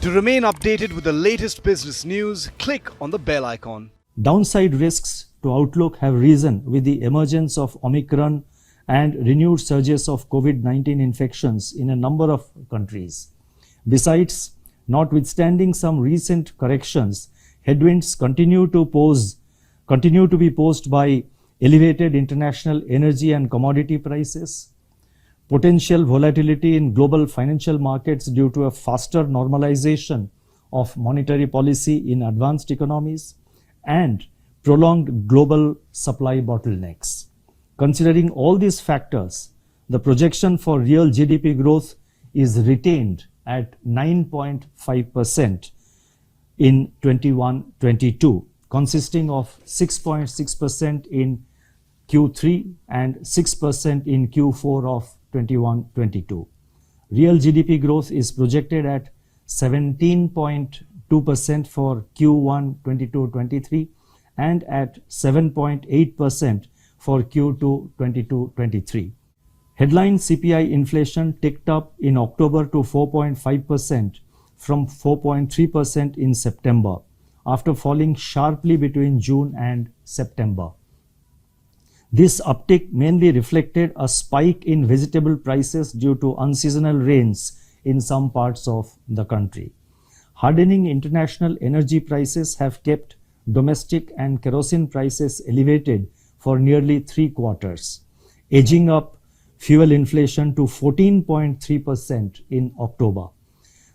To remain updated with the latest business news, click on the bell icon. Downside risks to outlook have risen with the emergence of Omicron and renewed surges of COVID-19 infections in a number of countries. Besides, notwithstanding some recent corrections, headwinds continue to be posed by elevated international energy and commodity prices, potential volatility in global financial markets due to a faster normalization of monetary policy in advanced economies, and prolonged global supply bottlenecks. Considering all these factors, the projection for real GDP growth is retained at 9.5% in 21-22, consisting of 6.6% in Q3 and 6% in Q4 of 21-22. Real GDP growth is projected at 17.2% for Q1 22-23 and at 7.8% for Q2 22-23. Headline CPI inflation ticked up in October to 4.5% from 4.3% in September, after falling sharply between June and September. This uptick mainly reflected a spike in vegetable prices due to unseasonal rains in some parts of the country. Hardening international energy prices have kept domestic and kerosene prices elevated for nearly 3 quarters, edging up fuel inflation to 14.3% in October.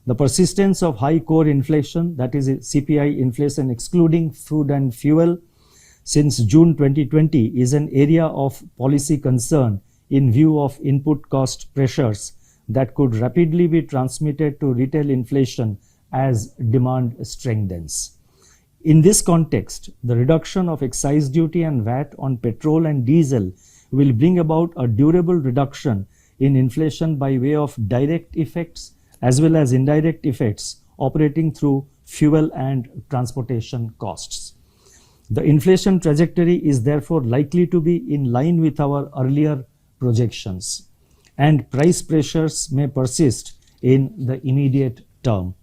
The persistence of high core inflation, that is CPI inflation excluding food and fuel, since June 2020 is an area of policy concern in view of input cost pressures that could rapidly be transmitted to retail inflation as demand strengthens. In this context, the reduction of excise duty and VAT on petrol and diesel will bring about a durable reduction in inflation by way of direct effects as well as indirect effects operating through fuel and transportation costs. The inflation trajectory is therefore likely to be in line with our earlier projections, and price pressures may persist in the immediate term.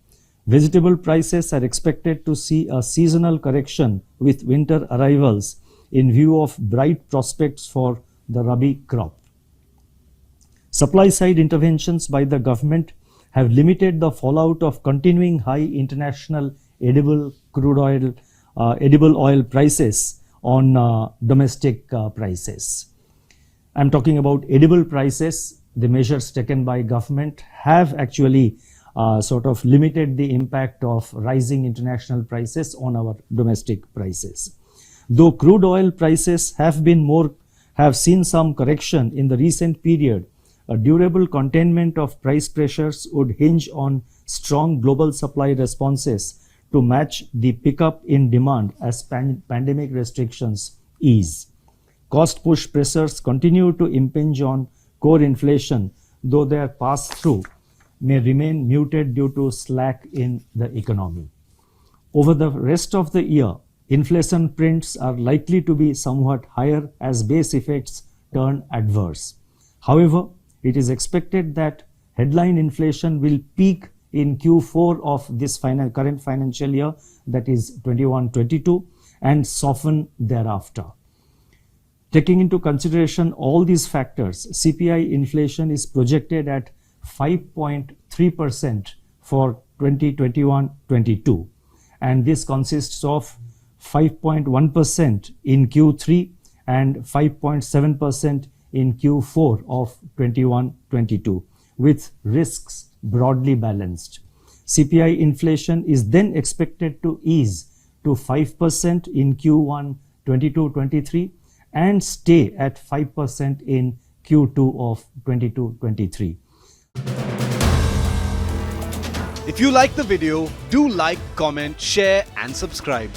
Vegetable prices are expected to see a seasonal correction with winter arrivals in view of bright prospects for the Rabi crop. Supply-side interventions by the government have limited the fallout of continuing high international edible oil prices on domestic prices. I'm talking about edible prices. The measures taken by government have actually sort of limited the impact of rising international prices on our domestic prices. Though crude oil prices have seen some correction in the recent period, a durable containment of price pressures would hinge on strong global supply responses to match the pickup in demand as pandemic restrictions ease. Cost push pressures continue to impinge on core inflation, though their pass-through may remain muted due to slack in the economy. Over the rest of the year, inflation prints are likely to be somewhat higher as base effects turn adverse. However, it is expected that headline inflation will peak in Q4 of this current financial year, that is 21-22, and soften thereafter. Taking into consideration all these factors, CPI inflation is projected at 5.3% for 2021-22, and this consists of 5.1% in Q3 and 5.7% in Q4 of 21-22, with risks broadly balanced. CPI inflation is then expected to ease to 5% in Q1 22-23 and stay at 5% in Q2 of 22-23. If you like the video, do like, comment, share and subscribe.